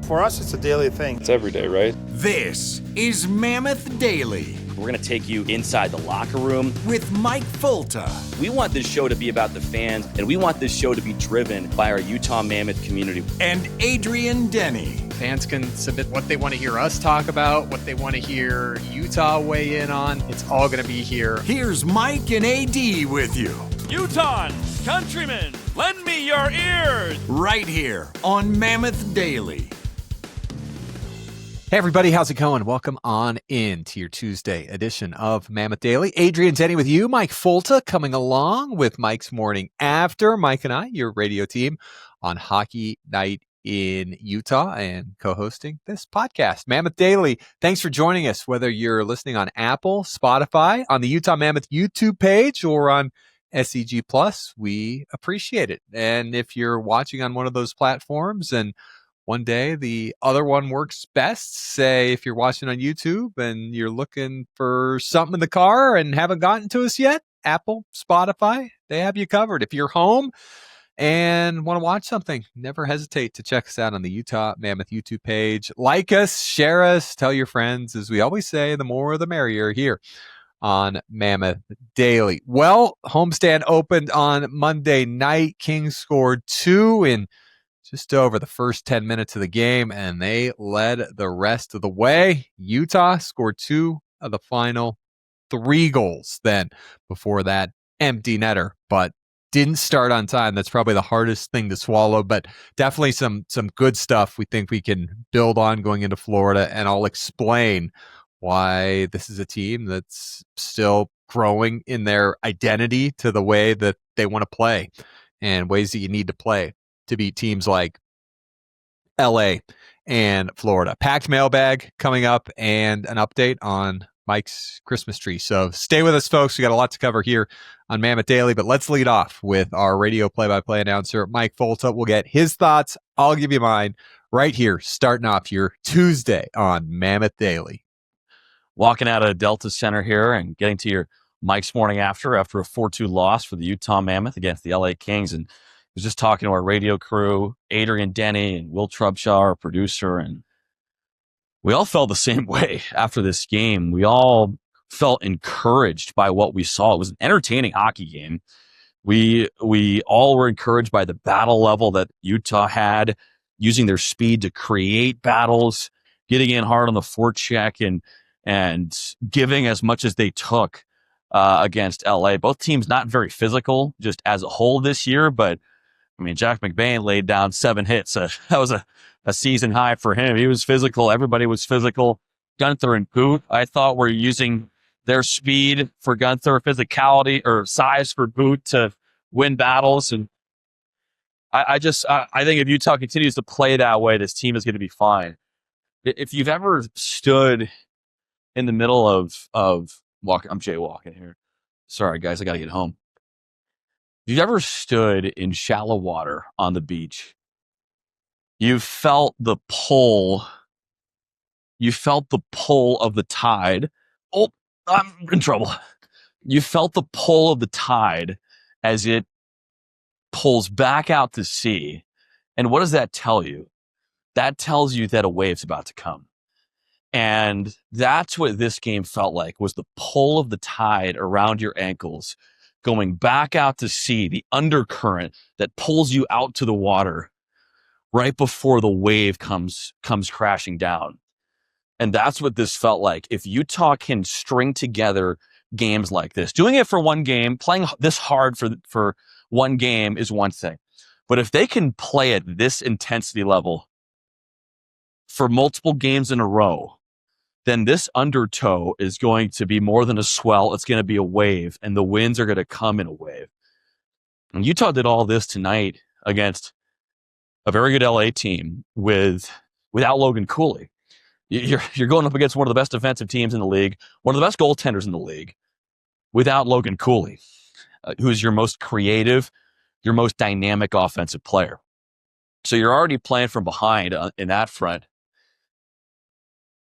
For us, it's a daily thing. It's every day, right? This is Mammoth Daily We're going to take you inside the locker room with Mike Fulta. We want this show to be about the fans, and we want this show to be driven by our Utah Mammoth community. And Adrian Denny. Fans can submit what they want to hear us talk about, what they want to hear Utah weigh in on. It's all going to be here. Here's Mike and AD with you. Utahns, countrymen, lend me your ears. Right here on Mammoth Daily. Hey everybody, how's it going? Welcome on in to your Tuesday edition of Mammoth Daily. Adrian Denny with you, Mike Fulta coming along with Mike's Morning After. Mike and I, your radio team on Hockey Night in Utah and co-hosting this podcast, Mammoth Daily. Thanks for joining us, whether you're listening on Apple, Spotify, on the Utah Mammoth YouTube page, or on SEG Plus. We appreciate it. And if you're watching on one of those platforms and one day the other one works best, say if you're watching on YouTube and you're looking for something in the car and haven't gotten to us yet, Apple, Spotify, they have you covered. If you're home and want to watch something, never hesitate to check us out on the Utah Mammoth YouTube page. Like us, share us, tell your friends. As we always say, the more the merrier here on Mammoth Daily. Well, homestand opened on Monday night. Kings scored 2 in just over the first 10 minutes of the game, and they led the rest of the way. Utah scored 2 of the final 3 goals then before that empty netter, but didn't start on time. That's probably the hardest thing to swallow, but definitely some good stuff we think we can build on going into Florida, and I'll explain why this is a team that's still growing in their identity to the way that they want to play and ways that you need to play to beat teams like LA and Florida. Packed mailbag coming up and an update on Mike's Christmas tree. So stay with us, folks. We got a lot to cover here on Mammoth Daily, but let's lead off with our radio play-by-play announcer, Mike Fulta. We'll get his thoughts. I'll give you mine right here, starting off your Tuesday on Mammoth Daily. Walking out of Delta Center here and getting to your Mike's Morning After a 4-2 loss for the Utah Mammoth against the LA Kings. And I was just talking to our radio crew, Adrian Denny and Will Trubshaw, our producer, and we all felt the same way after this game. We all felt encouraged by what we saw. It was an entertaining hockey game. We all were encouraged by the battle level that Utah had, using their speed to create battles, getting in hard on the forecheck, and giving as much as they took against LA. Both teams not very physical just as a whole this year, but I mean, Jack McBain laid down 7 hits. That was a season high for him. He was physical. Everybody was physical. Gunther and Boot, I thought, were using their speed for Gunther, physicality or size for Boot to win battles. And I think if Utah continues to play that way, this team is going to be fine. If you've ever stood in the middle of walking, I'm jaywalking here. Sorry, guys, I got to get home. If you've ever stood in shallow water on the beach, you felt the pull of the tide. Oh, I'm in trouble. You felt the pull of the tide as it pulls back out to sea. And what does that tell you? That tells you that a wave's about to come. And that's what this game felt like, was the pull of the tide around your ankles, going back out to sea, the undercurrent that pulls you out to the water right before the wave comes crashing down. And that's what this felt like. If Utah can string together games like this, doing it for one game, playing this hard for one game is one thing. But if they can play at this intensity level for multiple games in a row, then this undertow is going to be more than a swell. It's going to be a wave, and the winds are going to come in a wave. And Utah did all this tonight against a very good LA team without Logan Cooley. You're going up against one of the best defensive teams in the league, one of the best goaltenders in the league, without Logan Cooley, who's your most creative, your most dynamic offensive player. So you're already playing from behind in that front.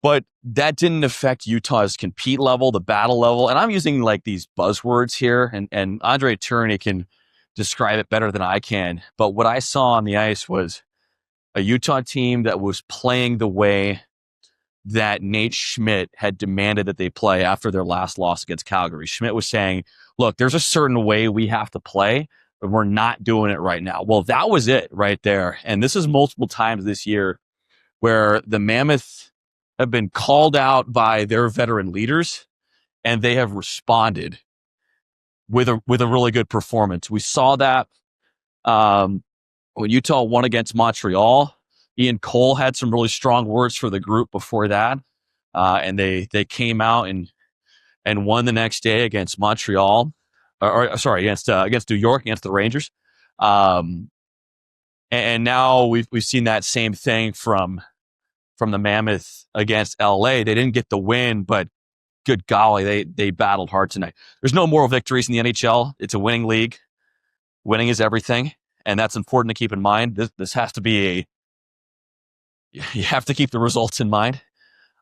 But that didn't affect Utah's compete level, the battle level. And I'm using like these buzzwords here, and Andre Tourigny can describe it better than I can. But what I saw on the ice was a Utah team that was playing the way that Nate Schmidt had demanded that they play after their last loss against Calgary. Schmidt was saying, look, there's a certain way we have to play, but we're not doing it right now. Well, that was it right there. And this is multiple times this year where the Mammoth have been called out by their veteran leaders, and they have responded with a really good performance. We saw that when Utah won against Montreal. Ian Cole had some really strong words for the group before that, and they came out and won the next day against Montreal, against New York, against the Rangers. And now we've seen that same thing from the Mammoth against LA. They didn't get the win, but good golly, they battled hard tonight. There's no moral victories in the NHL. It's a winning league. Winning is everything, and that's important to keep in mind. This has to be you have to keep the results in mind.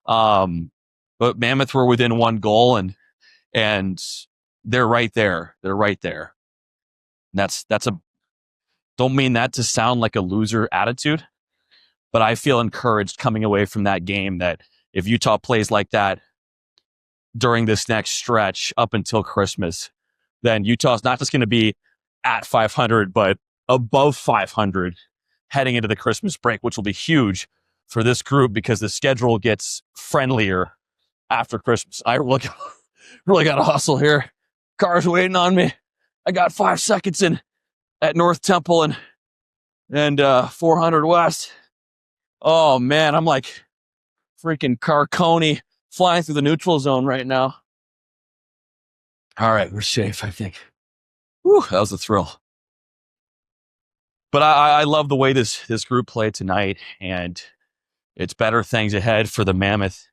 But Mammoth were within one goal, and they're right there. They're right there. And don't mean that to sound like a loser attitude, but I feel encouraged coming away from that game that if Utah plays like that during this next stretch up until Christmas, then Utah's not just going to be at 500, but above 500 heading into the Christmas break, which will be huge for this group because the schedule gets friendlier after Christmas. I really got to hustle here. Car's waiting on me. I got 5 seconds in at North Temple and 400 West. Oh man, I'm like freaking Carcone flying through the neutral zone right now. All right, we're safe, I think. Whew, that was a thrill. But I love the way this group played tonight, and it's better things ahead for the Mammoth,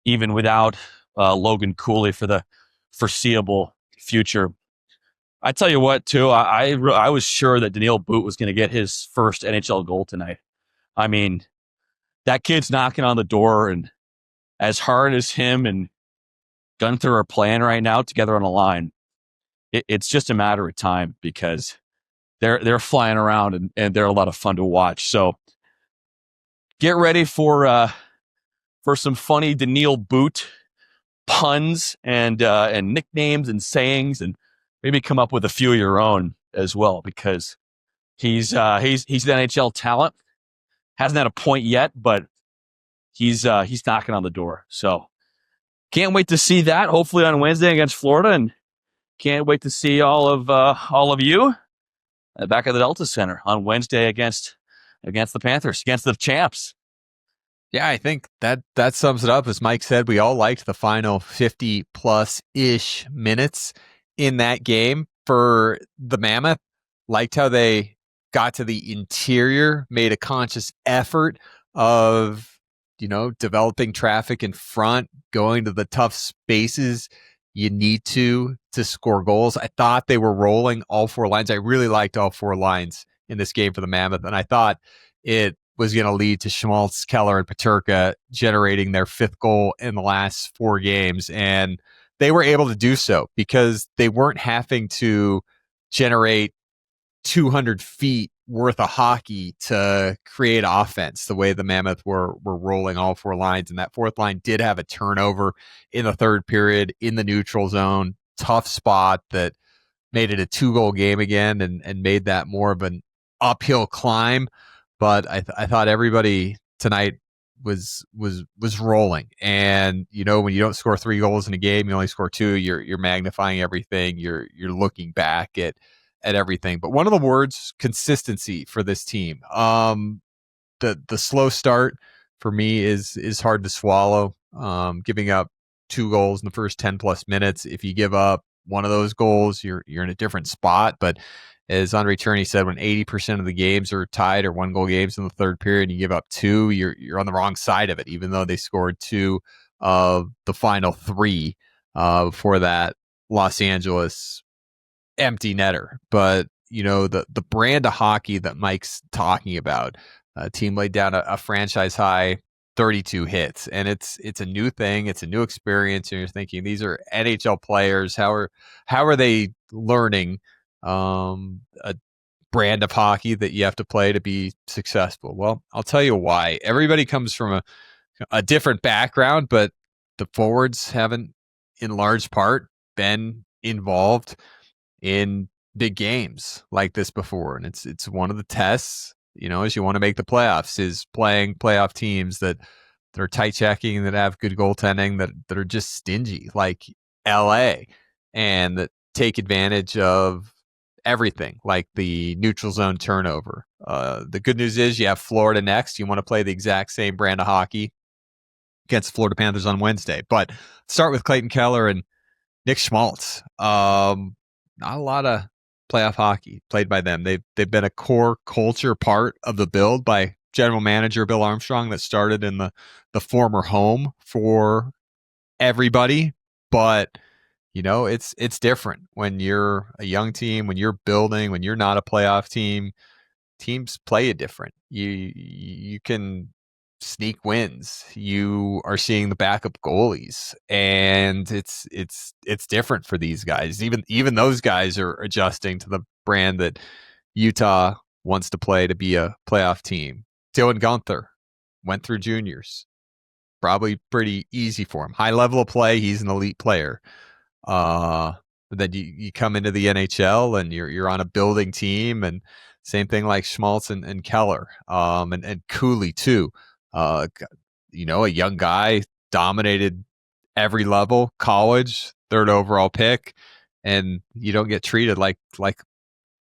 even without Logan Cooley for the foreseeable future. I tell you what, too, I was sure that Daniil Boot was going to get his first NHL goal tonight. I mean, that kid's knocking on the door, and as hard as him and Gunther are playing right now together on a line, it's just a matter of time because they're flying around and they're a lot of fun to watch. So get ready for some funny Daniil Boot puns and nicknames and sayings, and maybe come up with a few of your own as well, because he's an NHL talent. Hasn't had a point yet, but he's knocking on the door. So can't wait to see that. Hopefully on Wednesday against Florida, and can't wait to see all of you back at the Delta Center on Wednesday against the Panthers, against the champs. Yeah, I think that sums it up. As Mike said, we all liked the final 50-plus-ish minutes in that game for the Mammoth. Liked how they got to the interior, made a conscious effort of, developing traffic in front, going to the tough spaces you need to score goals. I thought they were rolling all four lines. I really liked all four lines in this game for the Mammoth, and I thought it was going to lead to Schmaltz, Keller, and Peterka generating their fifth goal in the last 4 games. And they were able to do so because they weren't having to generate 200 feet worth of hockey to create offense the way the Mammoth were rolling all 4 lines. And that fourth line did have a turnover in the third period in the neutral zone. Tough spot that made it a 2-goal game again and made that more of an uphill climb. But I thought everybody tonight was rolling. And when you don't score 3 goals in a game, you only score 2. You're magnifying everything. You're looking back at everything. But one of the words, consistency for this team. The slow start for me is hard to swallow. Giving up 2 goals in the first 10 plus minutes. If you give up one of those goals, you're in a different spot. But as Andre Cherney said, when 80% of the games are tied or 1-goal games in the third period, and you give up 2, you're on the wrong side of it, even though they scored 2 of the final 3 before that Los Angeles empty netter. But, the brand of hockey that Mike's talking about, a team laid down a franchise high 32 hits, and it's a new thing. It's a new experience. And you're thinking, these are NHL players. How are they learning a brand of hockey that you have to play to be successful? Well, I'll tell you why. Everybody comes from a different background, but the forwards haven't, in large part, been involved in big games like this before. And it's one of the tests, as you want to make the playoffs, is playing playoff teams that are tight checking, that have good goaltending, that are just stingy, like LA, and that take advantage of everything, like the neutral zone turnover. The good news is you have Florida next. You want to play the exact same brand of hockey against Florida Panthers on Wednesday. But start with Clayton Keller and Nick Schmaltz. Not a lot of playoff hockey played by them. They've been a core culture part of the build by general manager Bill Armstrong that started in the former home for everybody. But it's different when you're a young team, when you're building, when you're not a playoff team. Teams play it different. You can sneak wins. You are seeing the backup goalies, and it's different for these guys. Even those guys are adjusting to the brand that Utah wants to play to be a playoff team. Dylan Guenther went through juniors. Probably pretty easy for him. High level of play. He's an elite player. Then you come into the NHL and you're on a building team, and same thing like Schmaltz and Keller, and Cooley too. A young guy, dominated every level, college, third overall pick, and you don't get treated like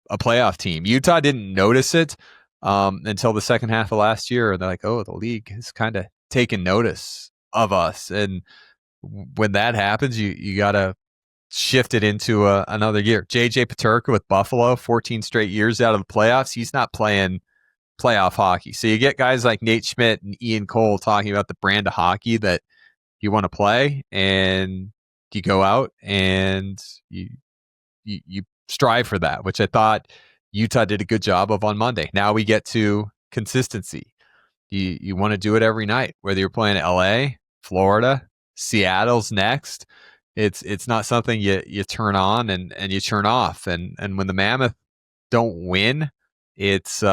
a playoff team. Utah didn't notice it until the second half of last year. They're like, oh, the league has kind of taken notice of us. And when that happens, you got to shift it into another year. JJ Peterka with Buffalo, 14 straight years out of the playoffs. He's not playing playoff hockey. So you get guys like Nate Schmidt and Ian Cole talking about the brand of hockey that you want to play, and you go out and you strive for that, which I thought Utah did a good job of on Monday. Now we get to consistency. You want to do it every night, whether you're playing LA, Florida, Seattle's next. It's not something you turn on and you turn off. And when the Mammoth don't win, it's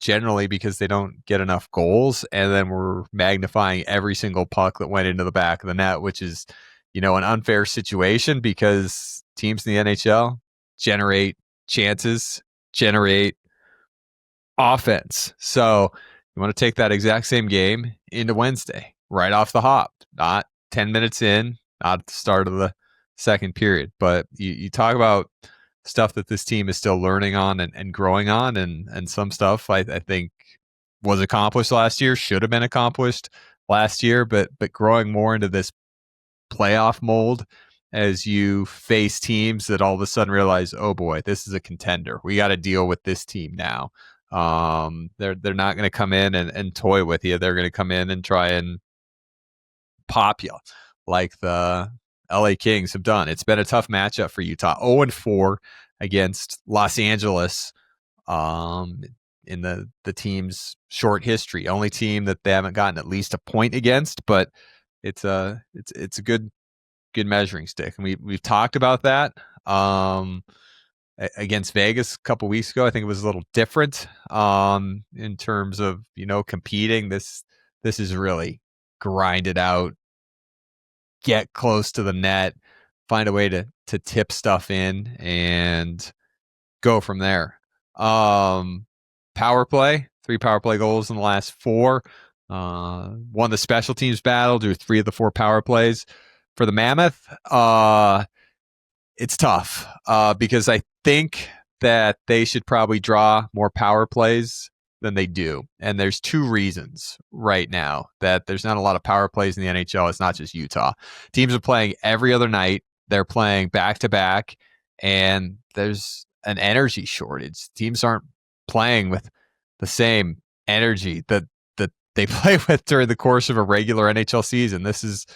generally because they don't get enough goals, and then we're magnifying every single puck that went into the back of the net, which is, an unfair situation because teams in the NHL generate chances, generate offense. So you want to take that exact same game into Wednesday, right off the hop, not 10 minutes in, not at the start of the second period. But you talk about stuff that this team is still learning on and growing on, and some stuff I think was accomplished last year, should have been accomplished last year, but growing more into this playoff mold as you face teams that all of a sudden realize, oh boy, this is a contender. We got to deal with this team now. They're not going to come in and toy with you. They're going to come in and try and pop you like the LA Kings have done. It's been a tough matchup for Utah. 0-4 against Los Angeles in the team's short history. Only team that they haven't gotten at least a point against, but it's a good measuring stick. And we've talked about that. Against Vegas a couple weeks ago, I think it was a little different in terms of, competing. This is really grind it out, get close to the net, find a way to tip stuff in, and go from there. Power play, 3 power play goals in the last 4. Won the special teams battle, drew 3 of the 4 power plays. For the Mammoth, it's tough because I think that they should probably draw more power plays than they do. And there's 2 reasons right now that there's not a lot of power plays in the NHL. It's not just Utah. Teams are playing every other night. They're playing back-to-back, and there's an energy shortage. Teams aren't playing with the same energy that they play with during the course of a regular NHL season. This is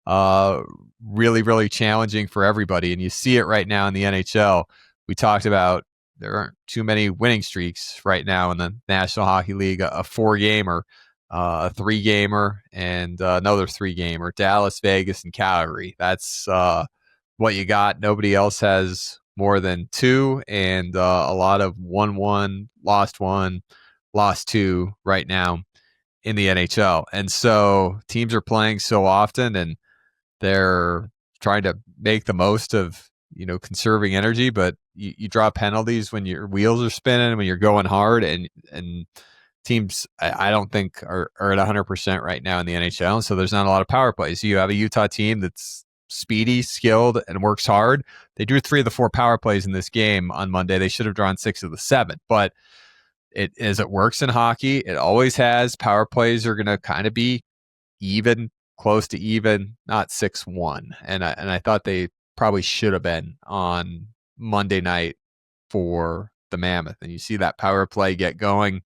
really, really challenging for everybody. And you see it right now in the NHL. We talked about there aren't too many winning streaks right now in the National Hockey League. A 4-gamer, a 3-gamer, and another 3-gamer. Dallas, Vegas, and Calgary. That's what you got. Nobody else has more than 2, and a lot of 1-1, lost 2 right now in the NHL. And so teams are playing so often, and they're trying to make the most of, conserving energy, but you draw penalties when your wheels are spinning, when you're going hard, and teams, I don't think are at 100% right now in the NHL. And so there's not a lot of power plays. You have a Utah team that's speedy, skilled, and works hard. They drew 3 of the 4 power plays in this game on Monday. They should have drawn 6 of the 7, but as it works in hockey, it always has. Power plays are going to kind of be even, close to even, not 6-1. And I thought they probably should have been on Monday night for the Mammoth. And you see that power play get going.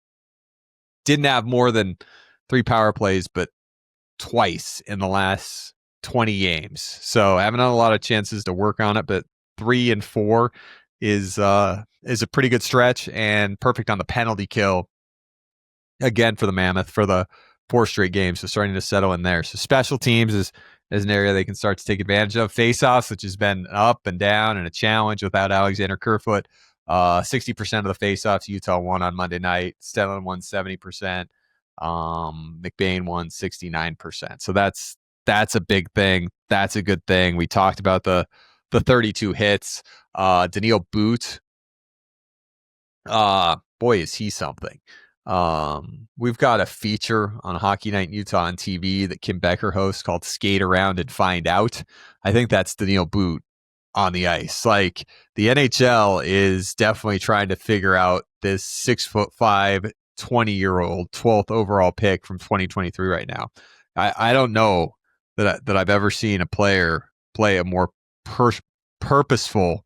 Didn't have more than 3 power plays, but twice in the last 20 games. So haven't had a lot of chances to work on it, but 3 and 4 is a pretty good stretch, and perfect on the penalty kill again for the Mammoth for the 4 straight games. So starting to settle in there. So special teams is an area they can start to take advantage of. Faceoffs, which has been up and down and a challenge without Alexander Kerfoot. 60% of the faceoffs Utah won on Monday night. Stellan won 70%. McBain won 69%. So that's a big thing. That's a good thing. We talked about the 32 hits. Daniil Boot. Boy, is he something. We've got a feature on Hockey Night in Utah on TV that Kim Becker hosts called Skate Around and Find Out. I think that's Daniil Boot on the ice. Like, the NHL is definitely trying to figure out this 6'5", 20-year-old 12th overall pick from 2023 right now. I don't know that I've ever seen a player play a more purposeful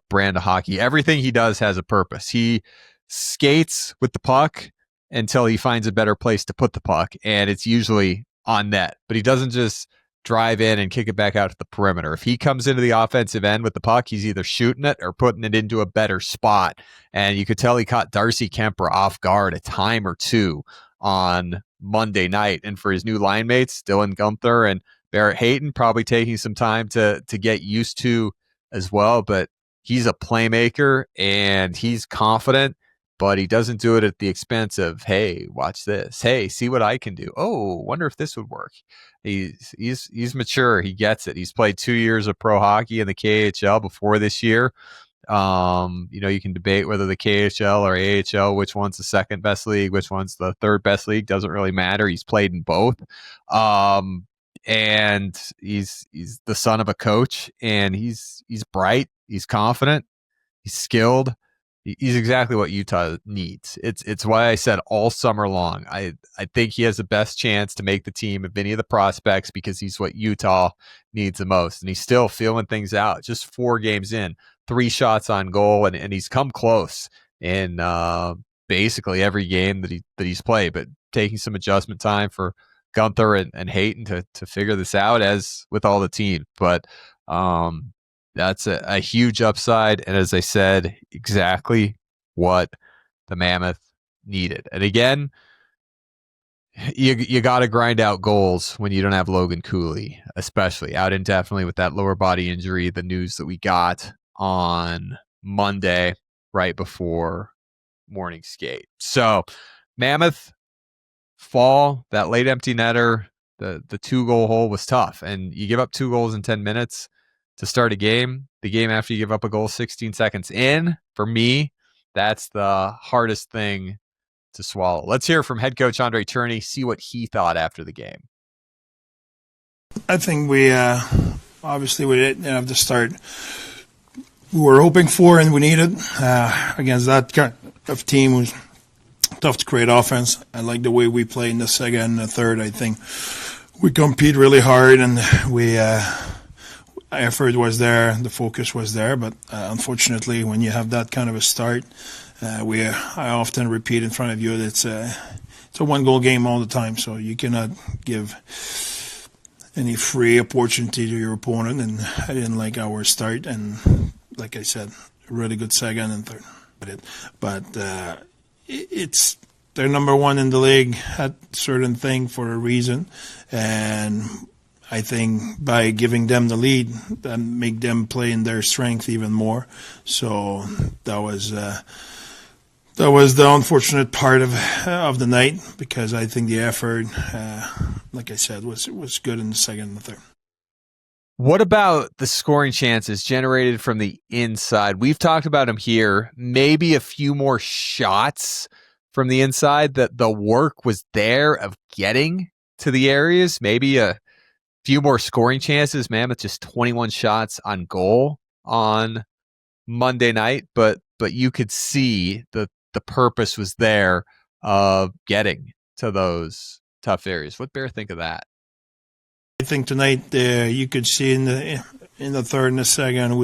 brand of hockey. Everything he does has a purpose. He skates with the puck until he finds a better place to put the puck, and it's usually on net. But he doesn't just drive in and kick it back out to the perimeter. If he comes into the offensive end with the puck, he's either shooting it or putting it into a better spot. And you could tell he caught Darcy Kemper off guard a time or two on Monday night. And for his new line mates, Dylan Gunther and Barrett Hayton, probably taking some time to get used to as well. But he's a playmaker and he's confident, but he doesn't do it at the expense of, hey, watch this. Hey, see what I can do. Oh, wonder if this would work. He's mature. He gets it. He's played 2 years of pro hockey in the KHL before this year. You can debate whether the KHL or AHL, which one's the second best league, which one's the third best league. Doesn't really matter. He's played in both. And he's the son of a coach, and he's bright. He's confident. He's skilled. He's exactly what Utah needs. It's why I said all summer long, I think he has the best chance to make the team of any of the prospects, because he's what Utah needs the most. And he's still feeling things out. Just 4 games in, 3 shots on goal, and he's come close in basically every game that he's played, but taking some adjustment time for Gunther and Hayton to figure this out, as with all the team. But that's a huge upside. And as I said, exactly what the Mammoth needed. And again, you got to grind out goals when you don't have Logan Cooley, especially out indefinitely with that lower body injury, the news that we got on Monday right before morning skate. So Mammoth fall, that late empty netter, the 2-goal hole was tough. And you give up 2 goals in 10 minutes to start a game. The game after you give up a goal 16 seconds in, for me, that's the hardest thing to swallow. Let's hear from head coach Andre Turney, see what he thought after the game. I think we obviously we didn't have the start we were hoping for and we needed against that kind of team. Who's tough to create offense. I like the way we play in the second and the third. I think we compete really hard, and effort was there, the focus was there, but unfortunately, when you have that kind of a start, I often repeat in front of you that it's a 1-goal game all the time, so you cannot give any free opportunity to your opponent, and I didn't like our start, and like I said, a really good second and third. But it's they're number 1 in the league at certain thing for a reason, and I think by giving them the lead, that make them play in their strength even more. So that was the unfortunate part of the night, because I think the effort, like I said, was good in the second and the third. What about the scoring chances generated from the inside? We've talked about them here. Maybe a few more shots from the inside, that the work was there of getting to the areas. Maybe a few more scoring chances. Mammoth just 21 shots on goal on Monday night, but you could see the purpose was there of getting to those tough areas. What Bear think of that? I think tonight you could see in the third and the second,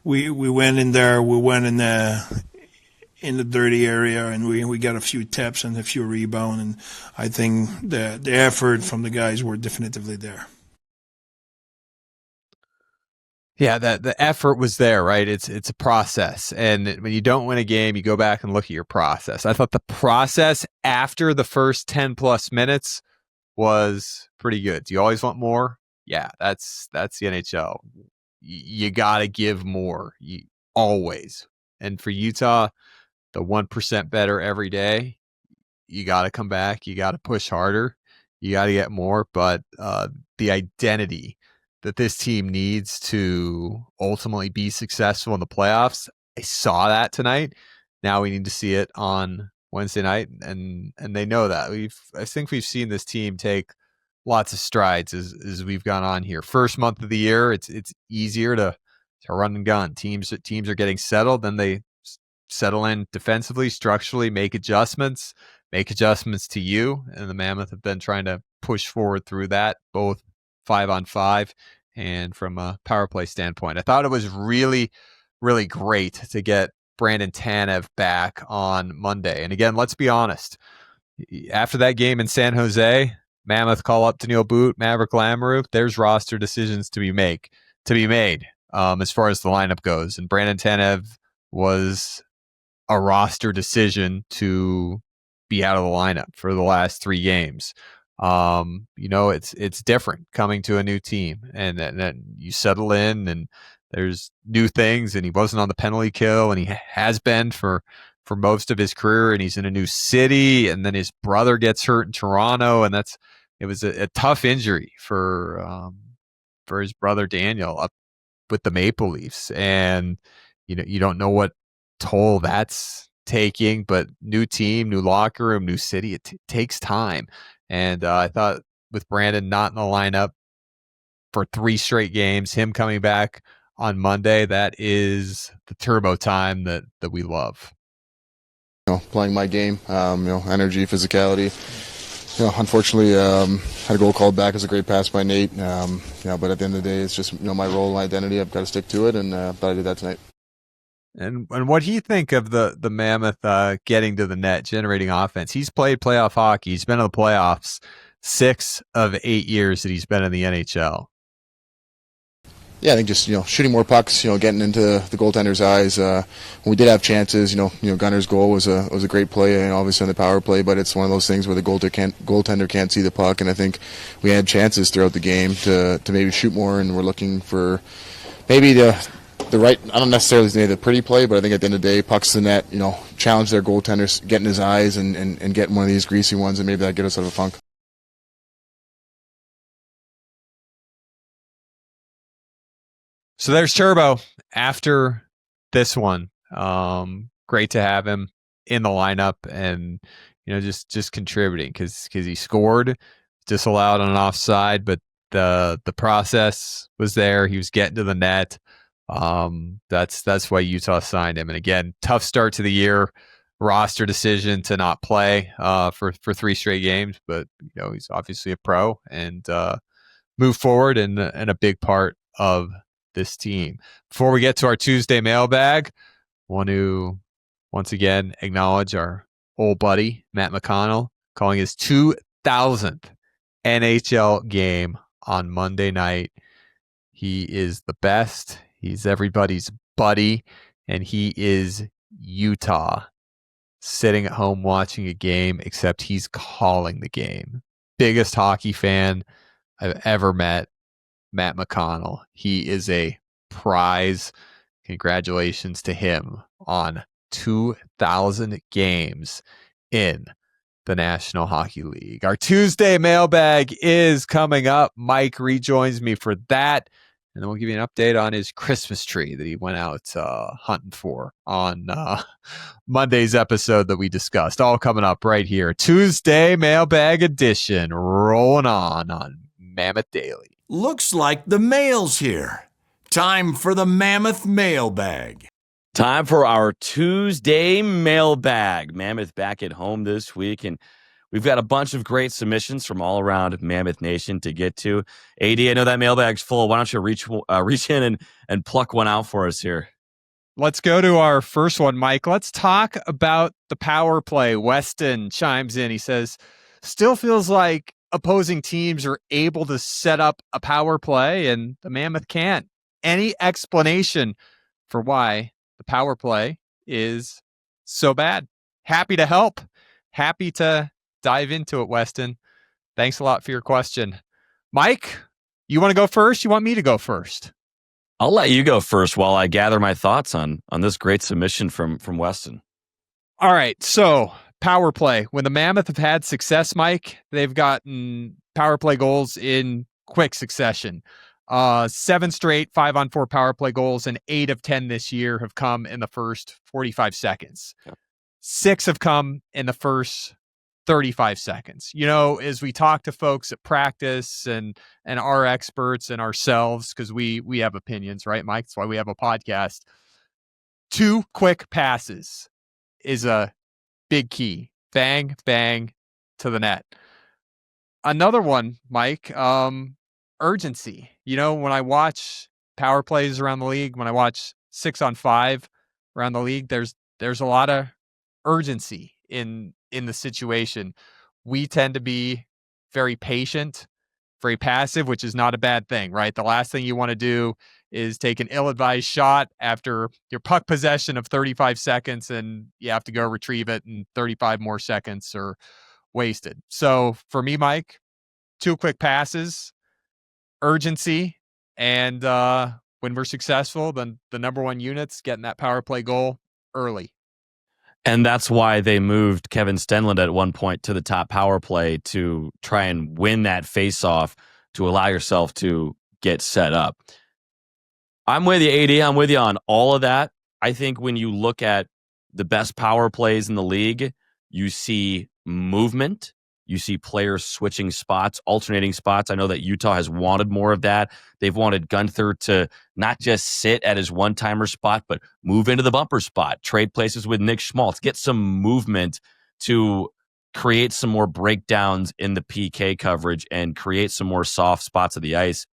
we went in there, we went in the dirty area, and we got a few taps and a few rebounds, and I think the effort from the guys were definitively there. Yeah, the effort was there, right? It's a process, and when you don't win a game, you go back and look at your process. I thought the process after the first 10 plus minutes was pretty good. Do you always want more? Yeah, that's the NHL. You got to give more, always. And for Utah, the 1% better every day, you got to come back. You got to push harder. You got to get more. But the identity that this team needs to ultimately be successful in the playoffs, I saw that tonight. Now we need to see it on Wednesday night, and they know that. I think we've seen this team take lots of strides as we've gone on here. First month of the year, it's easier to run and gun. Teams are getting settled, then they settle in defensively, structurally, make adjustments to you. And the Mammoth have been trying to push forward through that, both 5-on-5 and from a power play standpoint. I thought it was really, really great to get Brandon Tanev back on Monday. And again, let's be honest. After that game in San Jose, Mammoth call up Daniil Boot, Maverick Lamoureux. There's roster decisions to be made as far as the lineup goes. And Brandon Tanev was a roster decision to be out of the lineup for the last 3 games. It's different coming to a new team, and then you settle in, and there's new things, and he wasn't on the penalty kill, and he has been for most of his career, and he's in a new city, and then his brother gets hurt in Toronto, and it was a tough injury for his brother Daniel up with the Maple Leafs, and you don't know what toll that's taking, but new team, new locker room, new city, it takes time. And I thought with Brandon not in the lineup for 3 straight games, him coming back on Monday, that is the turbo time that we love. Playing my game, energy, physicality. Unfortunately, had a goal called back as a great pass by Nate. But at the end of the day, it's just my role and identity. I've got to stick to it, and thought I did that tonight. And what do you think of the Mammoth getting to the net, generating offense? He's played playoff hockey. He's been in the playoffs 6 of 8 years that he's been in the NHL. Yeah, I think just shooting more pucks, getting into the goaltender's eyes. When we did have chances, Gunner's goal was a great play, and obviously on the power play. But it's one of those things where the goaltender can't see the puck, and I think we had chances throughout the game to maybe shoot more, and we're looking for maybe the right. I don't necessarily say the pretty play, but I think at the end of the day, pucks to the net, challenge their goaltenders, get in his eyes, and getting one of these greasy ones, and maybe that get us out of a funk. So there's Turbo after this one. Great to have him in the lineup, and just contributing because he scored, disallowed on an offside, but the process was there. He was getting to the net. That's why Utah signed him. And again, tough start to the year. Roster decision to not play for 3 straight games, but he's obviously a pro and move forward and a big part of this team. Before we get to our Tuesday mailbag, want to once again acknowledge our old buddy Matt McConnell calling his 2000th NHL game on Monday night. He is the best. He's everybody's buddy, and he is Utah sitting at home watching a game, except he's calling the game. Biggest hockey fan I've ever met. Matt McConnell. He is a prize. Congratulations to him on 2,000 games in the National Hockey League. Our Tuesday mailbag is coming up. Mike rejoins me for that. And then we'll give you an update on his Christmas tree that he went out hunting for on Monday's episode that we discussed. All coming up right here. Tuesday mailbag edition rolling on Mammoth Daily. Looks like the mail's here. Time for the Mammoth Mailbag. Time for our Tuesday mailbag. Mammoth back at home this week, and we've got a bunch of great submissions from all around Mammoth Nation to get to. AD, I know that mailbag's full. Why don't you reach in and pluck one out for us here? Let's go to our first one, Mike. Let's talk about the power play. Weston chimes in. He says, still feels like opposing teams are able to set up a power play, and the Mammoth can't. Any explanation for why the power play is so bad? Happy to help. Happy to dive into it, Weston. Thanks a lot for your question. Mike, you want to go first? You want me to go first? I'll let you go first while I gather my thoughts on this great submission from Weston. All right. So power play. When the Mammoth have had success, Mike, they've gotten power play goals in quick succession. 7 straight 5-on-4 power play goals, and 8 of 10 this year have come in the first 45 seconds. Yep. 6 have come in the first 35 seconds. You know, as we talk to folks at practice and our experts and ourselves, because we have opinions, right, Mike? That's why we have a podcast. 2 quick passes is a big key. Bang, bang to the net. Another one, Mike, urgency. You know, when I watch power plays around the league, when I watch 6-on-5 around the league, there's a lot of urgency in the situation. We tend to be very patient, very passive, which is not a bad thing, right? The last thing you want to do is take an ill-advised shot after your puck possession of 35 seconds and you have to go retrieve it and 35 more seconds are wasted. So for me, Mike, 2 quick passes, urgency, and when we're successful, then the number one unit's getting that power play goal early. And that's why they moved Kevin Stenlund at one point to the top power play to try and win that face-off to allow yourself to get set up. I'm with you, AD. I'm with you on all of that. I think when you look at the best power plays in the league, you see movement. You see players switching spots, alternating spots. I know that Utah has wanted more of that. They've wanted Gunther to not just sit at his one-timer spot, but move into the bumper spot, trade places with Nick Schmaltz, get some movement to create some more breakdowns in the PK coverage and create some more soft spots of the ice.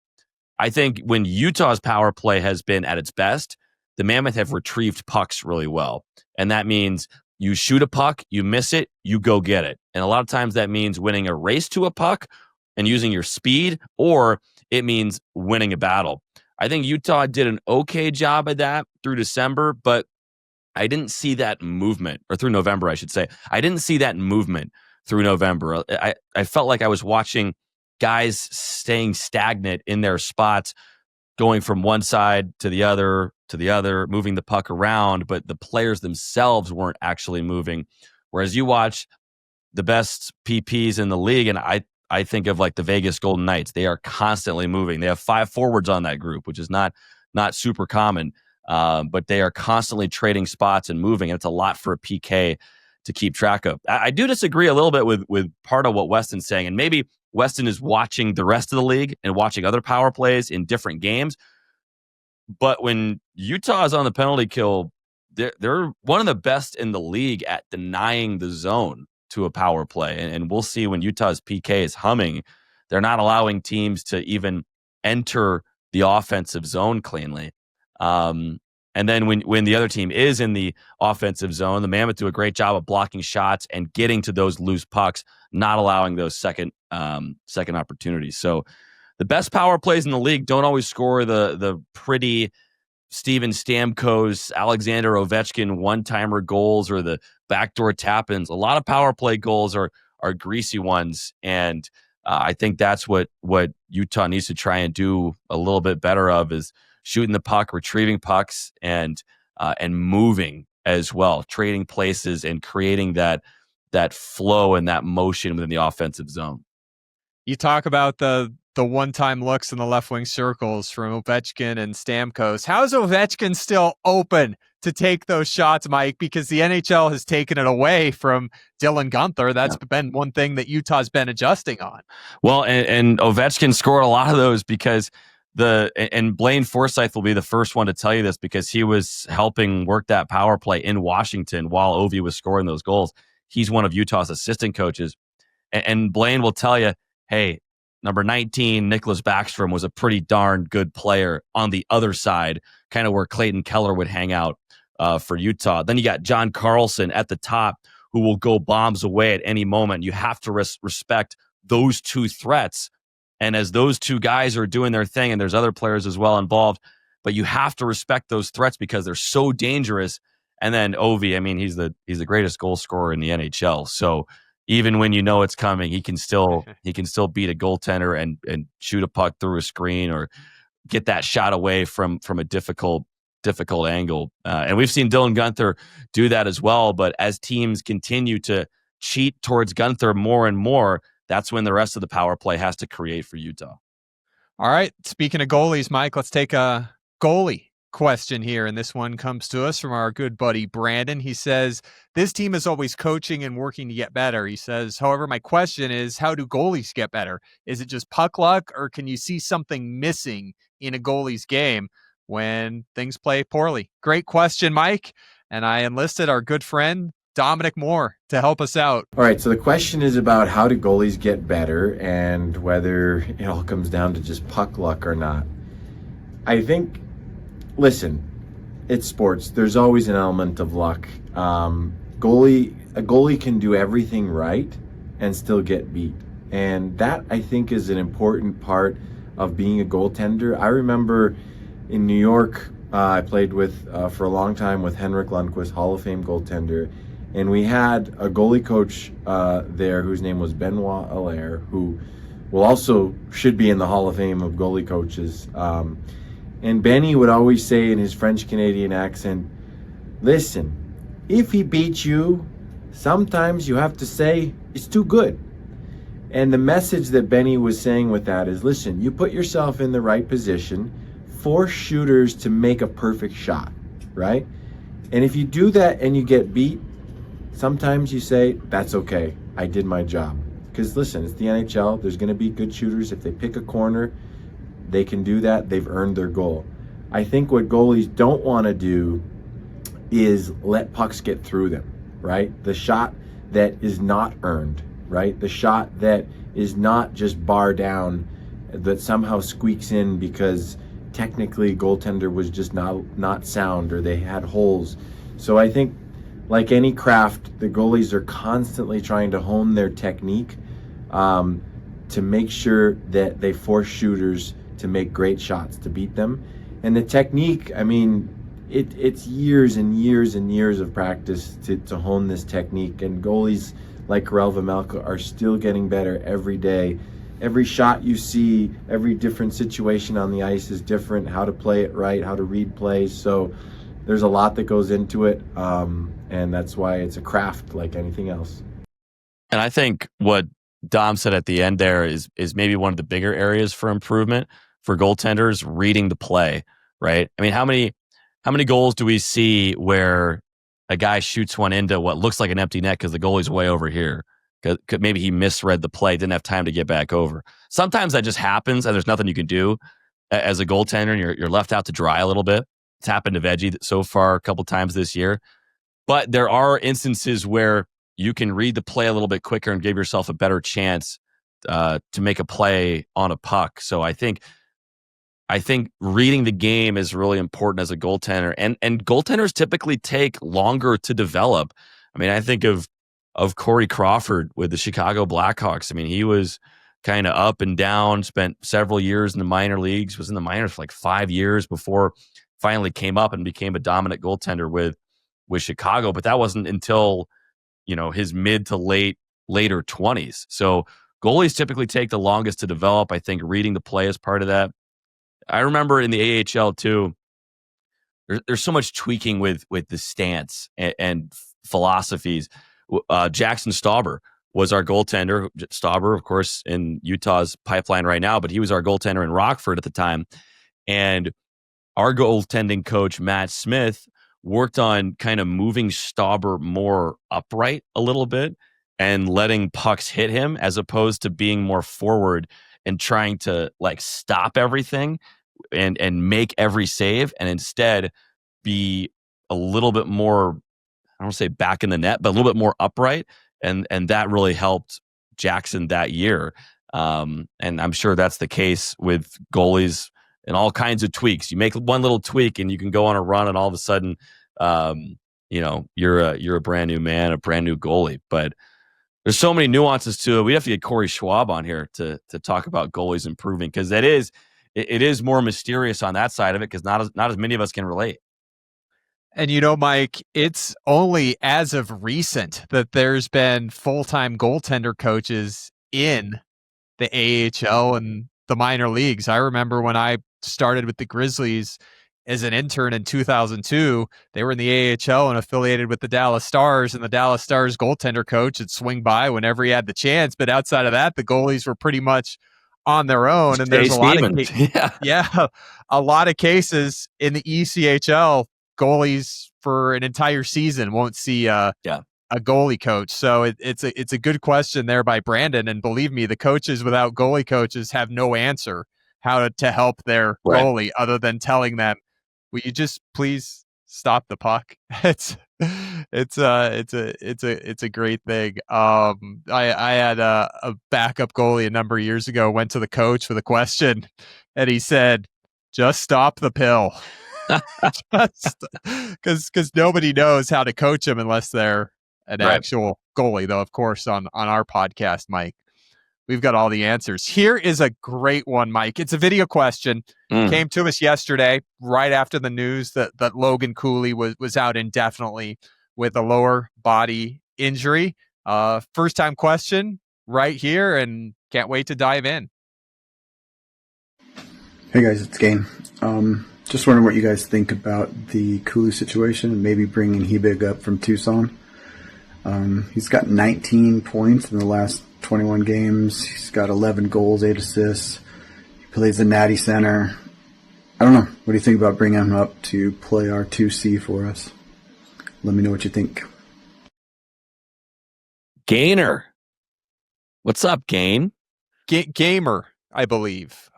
I think when Utah's power play has been at its best, the Mammoth have retrieved pucks really well. And that means you shoot a puck, you miss it, you go get it. And a lot of times that means winning a race to a puck and using your speed, or it means winning a battle. I think Utah did an okay job of that through December, but I didn't see that movement, or through November, I should say. I didn't see that movement through November. I felt like I was watching guys staying stagnant in their spots, going from one side to the other, moving the puck around, but the players themselves weren't actually moving. Whereas you watch the best PPs in the league, and I think of like the Vegas Golden Knights, they are constantly moving. They have 5 forwards on that group, which is not super common, but they are constantly trading spots and moving, and it's a lot for a PK to keep track of. I do disagree a little bit with part of what Weston's saying, and maybe Weston is watching the rest of the league and watching other power plays in different games. But when Utah is on the penalty kill, they're one of the best in the league at denying the zone to a power play. And we'll see when Utah's PK is humming, they're not allowing teams to even enter the offensive zone cleanly. And then when the other team is in the offensive zone, the Mammoth do a great job of blocking shots and getting to those loose pucks, not allowing those second opportunities. So the best power plays in the league don't always score the pretty Steven Stamkos, Alexander Ovechkin one-timer goals or the backdoor tap-ins. A lot of power play goals are greasy ones, and I think that's what Utah needs to try and do a little bit better of, is shooting the puck, retrieving pucks, and moving as well, trading places and creating that flow and that motion within the offensive zone. You talk about the one-time looks in the left wing circles from Ovechkin and Stamkos. How is Ovechkin still open to take those shots, Mike? Because the NHL has taken it away from Dylan Guenther. That's been one thing that Utah's been adjusting on. Well, and Ovechkin scored a lot of those because and Blaine Forsythe will be the first one to tell you this, because he was helping work that power play in Washington while Ovi was scoring those goals. He's one of Utah's assistant coaches. And Blaine will tell you, hey, number 19, Nicholas Backstrom, was a pretty darn good player on the other side, kind of where Clayton Keller would hang out for Utah. Then you got John Carlson at the top, who will go bombs away at any moment. You have to respect those two threats. And as those two guys are doing their thing, and there's other players as well involved, but you have to respect those threats because they're so dangerous. And then Ovi, I mean, he's the greatest goal scorer in the NHL. So even when you know it's coming, he can still beat a goaltender and shoot a puck through a screen or get that shot away from a difficult angle. And we've seen Dylan Guenther do that as well. But as teams continue to cheat towards Guenther more and more, that's when the rest of the power play has to create for Utah. All right. Speaking of goalies, Mike, let's take a goalie question here. And this one comes to us from our good buddy Brandon. He says, this team is always coaching and working to get better. He says, however, my question is, how do goalies get better? Is it just puck luck, or can you see something missing in a goalie's game when things play poorly? Great question, Mike. And I enlisted our good friend Dominic Moore to help us out. All right, so the question is about how do goalies get better and whether it all comes down to just puck luck or not. I think, listen, it's sports. There's always an element of luck. A goalie can do everything right and still get beat. And that, I think, is an important part of being a goaltender. I remember in New York, I played with for a long time with Henrik Lundqvist, Hall of Fame goaltender. And we had a goalie coach there whose name was Benoit Allaire, who should be in the Hall of Fame of goalie coaches. And Benny would always say in his French-Canadian accent, listen, if he beats you, sometimes you have to say it's too good. And the message that Benny was saying with that is, listen, you put yourself in the right position, force shooters to make a perfect shot, right? And if you do that and you get beat, sometimes you say, that's okay, I did my job. Because listen, it's the NHL, there's going to be good shooters. If they pick a corner, they can do that, they've earned their goal. I think what goalies don't want to do is let pucks get through them, right? The shot that is not earned, right? The shot that is not just bar down, that somehow squeaks in because technically goaltender was just not sound or they had holes. So I think, like any craft, the goalies are constantly trying to hone their technique to make sure that they force shooters to make great shots to beat them. And the technique, I mean, it's years and years and years of practice to hone this technique. And goalies like Karel Vejmelka are still getting better every day. Every shot you see, every different situation on the ice is different, how to play it right, how to read plays. So there's a lot that goes into it. And that's why it's a craft like anything else. And I think what Dom said at the end there is maybe one of the bigger areas for improvement for goaltenders, reading the play, right? I mean, how many goals do we see where a guy shoots one into what looks like an empty net because the goalie's way over here? Maybe he misread the play, didn't have time to get back over. Sometimes that just happens, and there's nothing you can do as a goaltender, and you're left out to dry a little bit. It's happened to Veggie so far a couple times this year. But there are instances where you can read the play a little bit quicker and give yourself a better chance to make a play on a puck. So I think reading the game is really important as a goaltender. And goaltenders typically take longer to develop. I mean, I think of Corey Crawford with the Chicago Blackhawks. I mean, he was kind of up and down, spent several years in the minor leagues, was in the minors for like 5 years before finally came up and became a dominant goaltender with Chicago. But that wasn't until, his mid to later 20s. So Goalies typically take the longest to develop. I think reading the play is part of that. I remember in the AHL too, there's so much tweaking with the stance and philosophies. Jackson Stauber was our goaltender. Stauber, of course, in Utah's pipeline right now, but he was our goaltender in Rockford at the time. And our goaltending coach, Matt Smith, worked on kind of moving Stauber more upright a little bit and letting pucks hit him as opposed to being more forward and trying to like stop everything and make every save, and instead be a little bit more, I don't want to say back in the net, but a little bit more upright. And that really helped Jackson that year. And I'm sure that's the case with goalies and all kinds of tweaks. You make one little tweak and you can go on a run, and all of a sudden, you're a brand new man, a brand new goalie. But there's so many nuances to it. We have to get Corey Schwab on here to talk about goalies improving, because it is more mysterious on that side of it, because not as many of us can relate. And Mike, it's only as of recent that there's been full-time goaltender coaches in the AHL and the minor leagues. I remember when I started with the Grizzlies as an intern in 2002, they were in the AHL and affiliated with the Dallas Stars, and the Dallas Stars goaltender coach would swing by whenever he had the chance. But outside of that, the goalies were pretty much on their own. And there's a lot of cases in the ECHL, goalies for an entire season won't see a goalie coach. So it's a good question there by Brandon. And believe me, the coaches without goalie coaches have no answer how to help their goalie other than telling them, will you just please stop the puck? It's a great thing. I had a backup goalie a number of years ago, went to the coach with a question, and he said, just stop the pill. Because nobody knows how to coach him unless they're an actual goalie, though, of course, on our podcast, Mike, we've got all the answers. Here is a great one, Mike. It's a video question. Came to us yesterday, right after the news that Logan Cooley was out indefinitely with a lower body injury. First time question right here, and can't wait to dive in. Hey guys, it's Game. Just wondering what you guys think about the Cooley situation and maybe bringing Hebig up from Tucson. He's got 19 points in the last 21 games. He's got 11 goals, 8 assists. He plays the natty center. I don't know. What do you think about bringing him up to play our 2C for us? Let me know what you think. Gainer. What's up, Gain? Gamer, I believe.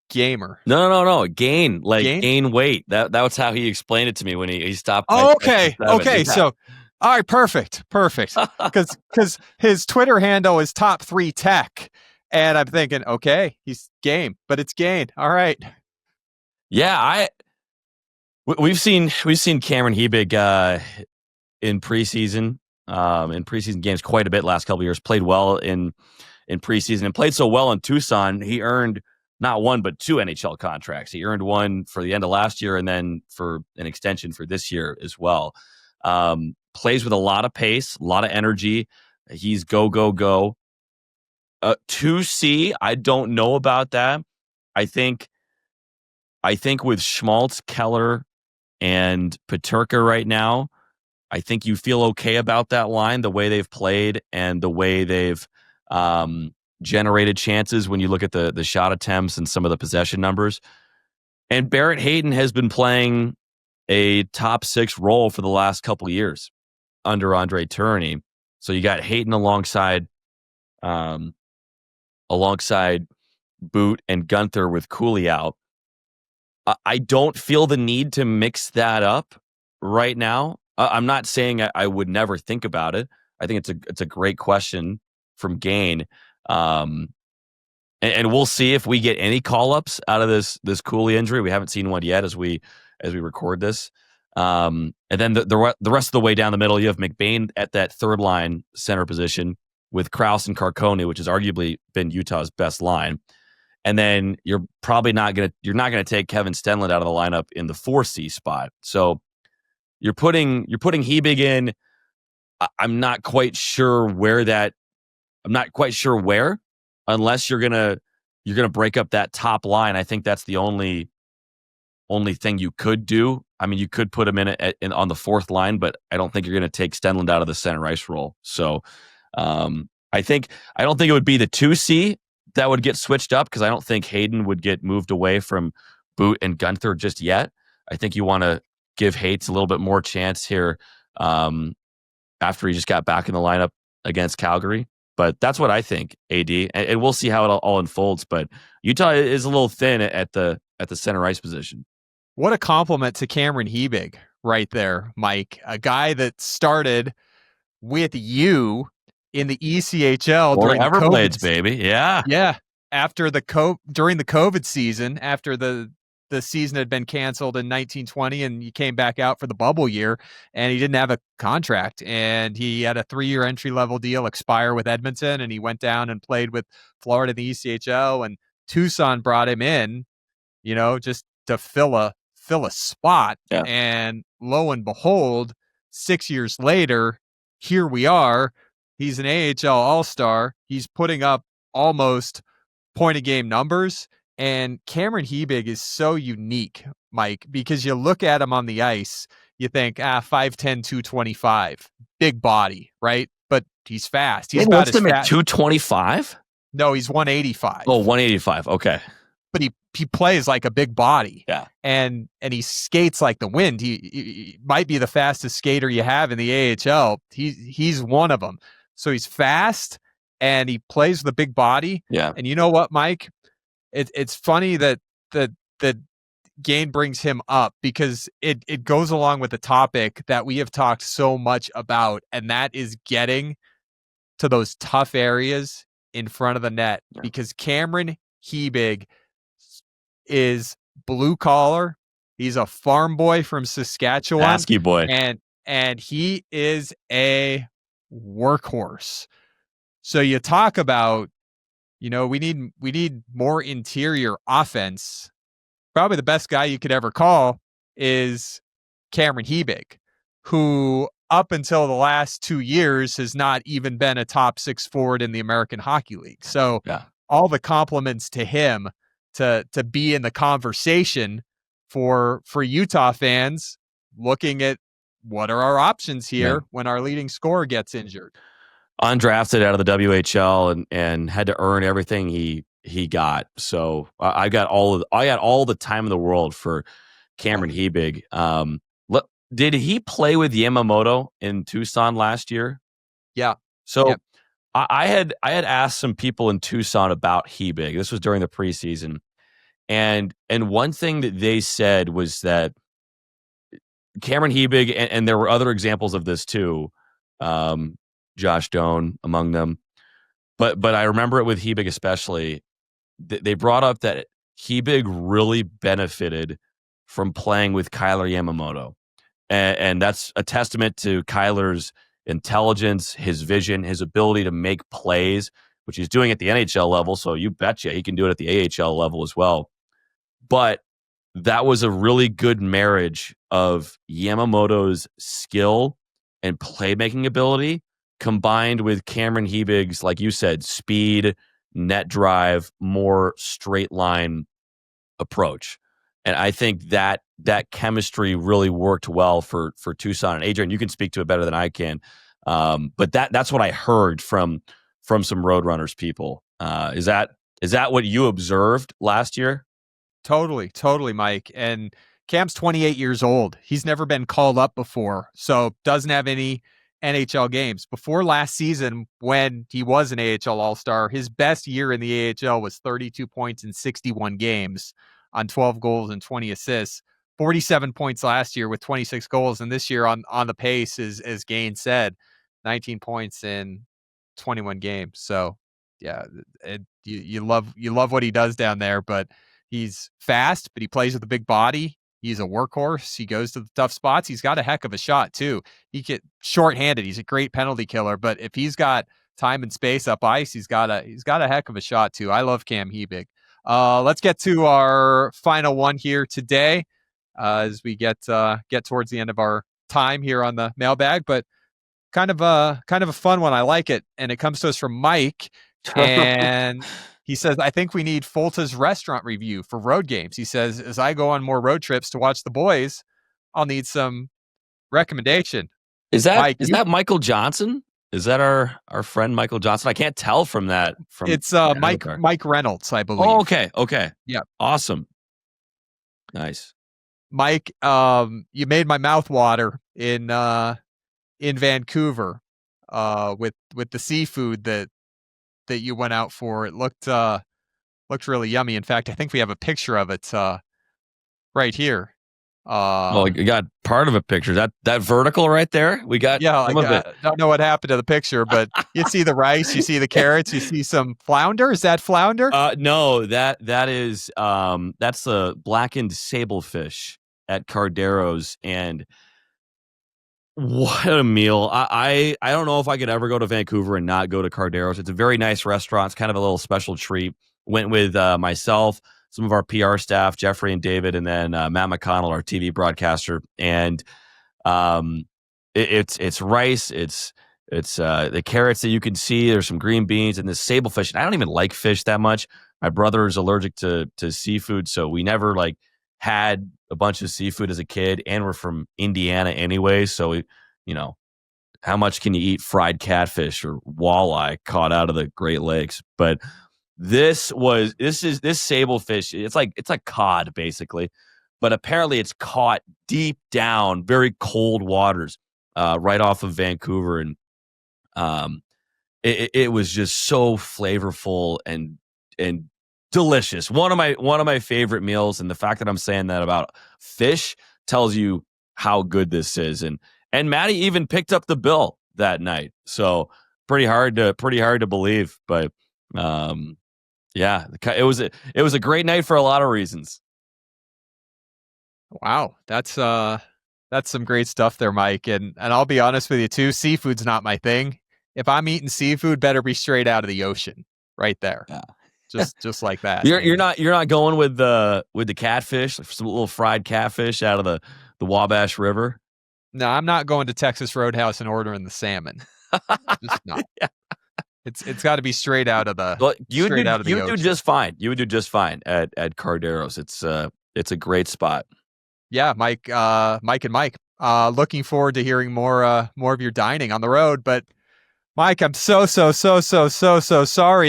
Gamer. No. Gain. Like gain weight. That's how he explained it to me when he stopped. Oh, okay. Okay. Yeah. So, all right. Perfect. Because his Twitter handle is top 3 tech. And I'm thinking, okay, he's game, but it's Gain. All right. Yeah. We've seen Cameron Hebig in preseason games quite a bit last couple of years. Played well in preseason and played so well in Tucson. He earned not one, but 2 NHL contracts. He earned one for the end of last year and then for an extension for this year as well. Plays with a lot of pace, a lot of energy. He's go. 2C, I don't know about that. I think with Schmaltz, Keller, and Peterka right now, I think you feel okay about that line, the way they've played and the way they've generated chances when you look at the shot attempts and some of the possession numbers. And Barrett Hayton has been playing a top 6 role for the last couple of years under Andre Tourigny. So you got Hayton alongside Boot and Gunther with Cooley out. I don't feel the need to mix that up right now. I'm not saying I would never think about it. I think it's a great question from Gain. And we'll see if we get any call-ups out of this Cooley injury. We haven't seen one yet as we record this. And then the rest of the way down the middle, you have McBain at that third line center position with Krause and Carcone, which has arguably been Utah's best line. And then you're not going to take Kevin Stenlund out of the lineup in the 4C spot. So you're putting Hebig in. I'm not quite sure where. unless you're gonna break up that top line, I think that's the only thing you could do. I mean, you could put him in on the fourth line, but I don't think you're going to take Stenlund out of the center ice role. So I don't think it would be the 2C that would get switched up, because I don't think Hayden would get moved away from Boot and Gunther just yet. I think you want to give Hates a little bit more chance here after he just got back in the lineup against Calgary. But that's what I think, AD. And we'll see how it all unfolds. But Utah is a little thin at the center ice position. What a compliment to Cameron Hebig right there, Mike. A guy that started with you in the ECHL during the Everblades, baby. Yeah. Yeah. After during the COVID season, after the season had been canceled in 1920, and he came back out for the bubble year, and he didn't have a contract, and he had a 3-year entry-level deal expire with Edmonton, and he went down and played with Florida in the ECHL, and Tucson brought him in, just to fill a spot. Yeah. And lo and behold, 6 years later, here we are. He's an AHL All-Star. He's putting up almost point-a-game numbers. And Cameron Hebig is so unique, Mike, because you look at him on the ice, you think, 5'10", 225, big body, right? But he's fast. He's not as fast. 225? No, he's 185. Oh, 185. Okay. But he plays like a big body. Yeah. And he skates like the wind. He might be the fastest skater you have in the AHL. He's one of them. So he's fast, and he plays with a big body. Yeah. And you know what, Mike? It's funny that Gain brings him up, because it goes along with the topic that we have talked so much about, and that is getting to those tough areas in front of the net. Yeah. Because Cameron Hebig is blue collar. He's a farm boy from Saskatchewan. Pesky boy. And he is a workhorse. So you talk about, we need more interior offense. Probably the best guy you could ever call is Cameron Hebig, who up until the last 2 years has not even been a top 6 forward in the American Hockey League. So all the compliments to him to be in the conversation for Utah fans looking at what are our options here when our leading scorer gets injured. Undrafted out of the WHL and had to earn everything he got. So I got all the time in the world for Cameron Hebig. Did he play with Yamamoto in Tucson last year? Yeah. So I had asked some people in Tucson about Hebig. This was during the preseason, and one thing that they said was that Cameron Hebig, and there were other examples of this too. Josh Doan among them. But I remember it with Hebig especially. They brought up that Hebig really benefited from playing with Kyler Yamamoto. And that's a testament to Kyler's intelligence, his vision, his ability to make plays, which he's doing at the NHL level. So you betcha he can do it at the AHL level as well. But that was a really good marriage of Yamamoto's skill and playmaking ability combined with Cameron Hebig's, like you said, speed, net drive, more straight line approach. And I think that chemistry really worked well for Tucson. And Adrian, you can speak to it better than I can. But that's what I heard from some Roadrunners people. Is that what you observed last year? Totally, Mike. And Cam's 28 years old. He's never been called up before, so doesn't have any NHL games. Before last season, when he was an AHL All-Star, his best year in the AHL was 32 points in 61 games on 12 goals and 20 assists. 47 points last year with 26 goals, and this year on the pace, as Gain said, 19 points in 21 games. So, yeah, you love what he does down there, but he's fast, but he plays with a big body. He's a workhorse. He goes to the tough spots. He's got a heck of a shot too. He get shorthanded. He's a great penalty killer, but if he's got time and space up ice, he's got a heck of a shot too. I love Cam Hebig. Let's get to our final one here today, as we get towards the end of our time here on the mailbag, but kind of a fun one. I like it. And it comes to us from Mike, And he says, I think we need Folta's restaurant review for road games. He says, as I go on more road trips to watch the boys, I'll need some recommendation. Is that Mike, Michael Johnson? Is that our friend Michael Johnson? I can't tell from that. It's Mike Reynolds, I believe. Oh, okay. Yeah. Awesome. Nice. Mike, you made my mouth water in Vancouver with the seafood that you went out for. It looked really yummy. In fact, I think we have a picture of it right here. You got part of a picture. That vertical right there. We got some of it. Don't know what happened to the picture, but you see the rice, you see the carrots, you see some flounder. Is that flounder? No, that is that's the blackened sablefish at Cardero's, and what a meal. I don't know if I could ever go to Vancouver and not go to Cardero's. It's a very nice restaurant. It's kind of a little special treat. Went with myself, some of our PR staff, Jeffrey and David, and then Matt McConnell, our TV broadcaster. And it's rice, it's the carrots that you can see. There's some green beans and this sablefish. And I don't even like fish that much. My brother is allergic to seafood, so we never had a bunch of seafood as a kid, and we're from Indiana anyway. So we, how much can you eat fried catfish or walleye caught out of the Great Lakes? But this sablefish. It's like cod basically, but apparently it's caught deep down, very cold waters, right off of Vancouver, and it was just so flavorful and delicious. One of my favorite meals, and the fact that I'm saying that about fish tells you how good this is. And Maddie even picked up the bill that night, so pretty hard to believe, but. Yeah, it was a great night for a lot of reasons. Wow, that's some great stuff there, Mike. And I'll be honest with you too, seafood's not my thing. If I'm eating seafood, better be straight out of the ocean, right there. Yeah. Just like that. You're not going with the catfish, some little fried catfish out of the Wabash River. No, I'm not going to Texas Roadhouse and ordering the salmon. Just not. Yeah. It's got to be straight out of the. Well, you would do just fine. You would do just fine at Cardero's. It's a great spot. Yeah, Mike and Mike. Looking forward to hearing more of your dining on the road. But Mike, I'm so sorry.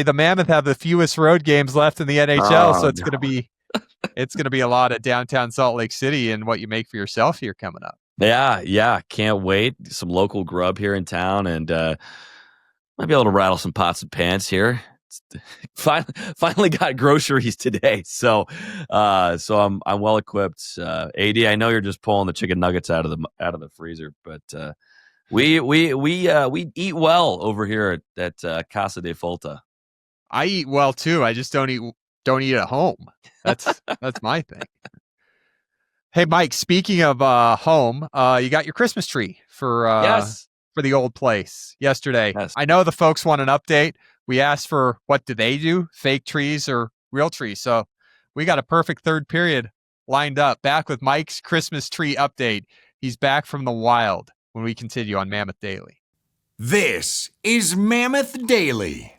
The Mammoth have the fewest road games left in the NHL, so it's gonna be a lot of downtown Salt Lake City and what you make for yourself here coming up. Yeah, can't wait. Some local grub here in town, and. Might be able to rattle some pots and pans here. Finally got groceries today, so I'm well equipped. AD, I know you're just pulling the chicken nuggets out of the freezer, but we eat well over here at Casa de Folta. I eat well too. I just don't eat at home. That's my thing. Hey, Mike. Speaking of home, you got your Christmas tree for yes. For the old place yesterday. Yes. I know the folks want an update. We asked for what do they do, fake trees or real trees. So we got a perfect third period lined up. Back with Mike's Christmas tree update. He's back from the wild when we continue on Mammoth Daily. This is Mammoth Daily.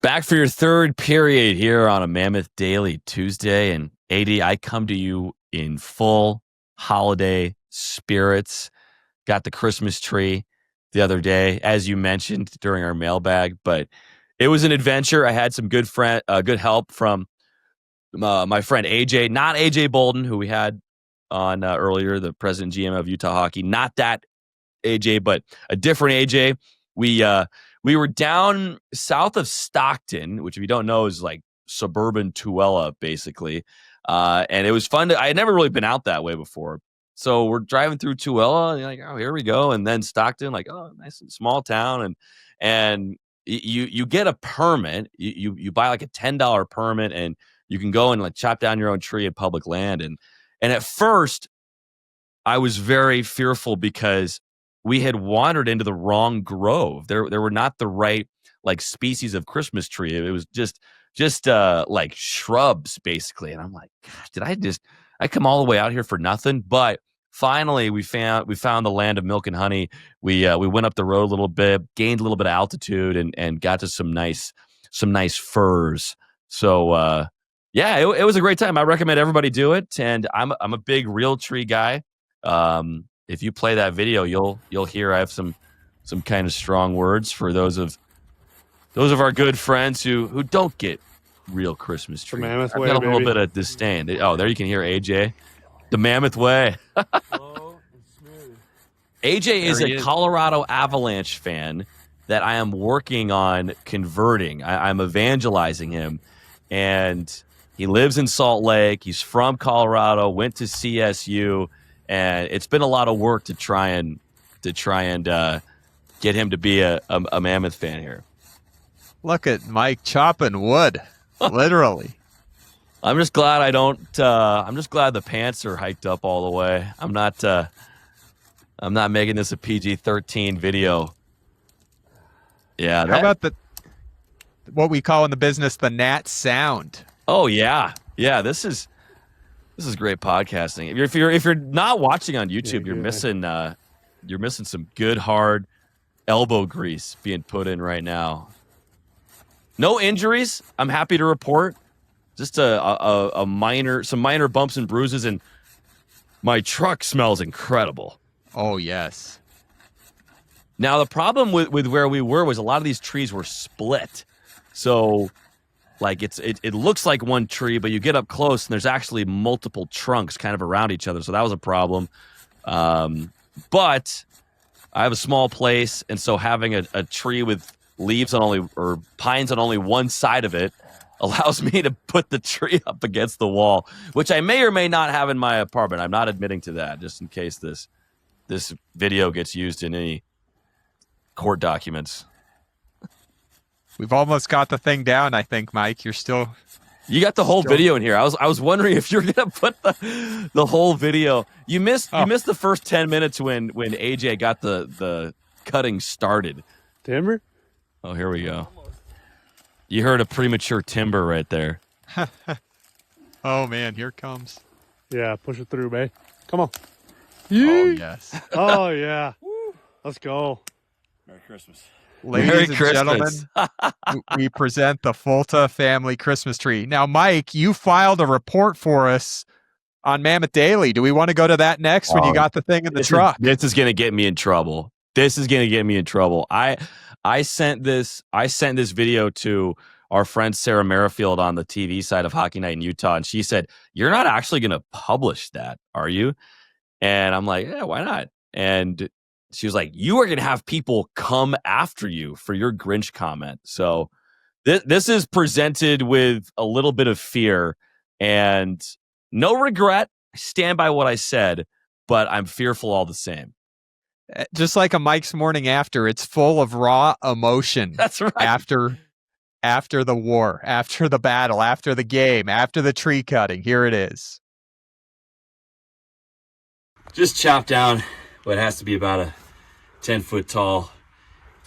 Back for your third period here on a Mammoth Daily Tuesday. And AD, I come to you in full holiday spirits. Got the Christmas tree the other day, as you mentioned during our mailbag, but it was an adventure. I had some good help from my friend AJ, not AJ Bolden, who we had on earlier, the president GM of Utah Hockey. Not that AJ, but a different AJ. We were down south of Stockton, which if you don't know is like suburban Tooele, basically. And it was fun. I had never really been out that way before. So we're driving through Tooele, and you're like, oh, here we go. And then Stockton, like, oh, nice and small town. And you get a permit. You buy like a $10 permit, and you can go and like chop down your own tree at public land. And at first, I was very fearful because we had wandered into the wrong grove. There were not the right like species of Christmas tree. It was just like shrubs basically. And I'm like, gosh, did I come all the way out here for nothing? But finally we found the land of milk and honey. We went up the road a little bit, gained a little bit of altitude, and got to some nice some nice furs. So yeah, it was a great time. I recommend everybody do it. And I'm a big real tree guy. If you play that video, you'll hear I have some kind of strong words for those of our good friends who don't get real Christmas tree. Mammoth I've way, got a little baby. bit of disdain. Oh, there you can hear AJ. The Mammoth way. AJ is a Colorado Avalanche fan that I am working on converting. I'm evangelizing him, and he lives in Salt Lake. He's from Colorado, went to CSU, and it's been a lot of work to try and get him to be a Mammoth fan here. Look at Mike chopping wood, literally. I'm just glad I don't. I'm just glad the pants are hiked up all the way. I'm not making this a PG-13 video. Yeah. How about what we call in the business the Nat sound? Oh yeah. This is great podcasting. If you're not watching on YouTube, you're missing some good hard elbow grease being put in right now. No injuries. I'm happy to report. Just some minor bumps and bruises, and my truck smells incredible. Oh yes. Now the problem with where we were was a lot of these trees were split, so like it looks like one tree, but you get up close and there's actually multiple trunks kind of around each other. So that was a problem. But I have a small place, and so having a tree with leaves or pines on only one side of it allows me to put the tree up against the wall, which I may or may not have in my apartment. I'm not admitting to that, just in case this video gets used in any court documents. We've almost got the thing down, I think, Mike. You got the whole video in here. I was wondering if you're gonna put the whole video. You missed the first 10 minutes when AJ got the cutting started. Timber? Oh, here we go. You heard a premature timber right there. Oh man, here it comes. Yeah, push it through, babe. Come on. Oh yes. Oh yeah. Let's go. Merry Christmas. Ladies and gentlemen, we present the Fulta family Christmas tree. Now, Mike, you filed a report for us on Mammoth Daily. Do we want to go to that next when you got the thing in the truck? This is going to get me in trouble. I sent this video to our friend Sarah Merrifield on the TV side of Hockey Night in Utah, and she said, "You're not actually going to publish that, are you?" And I'm like, "Yeah, why not?" And she was like, "You are going to have people come after you for your Grinch comment." So this is presented with a little bit of fear and no regret. I stand by what I said, but I'm fearful all the same. Just like a Mike's Morning After, it's full of raw emotion. That's right. After the war, after the battle, after the game, after the tree cutting. Here it is. Just chop down what has to be about a 10-foot tall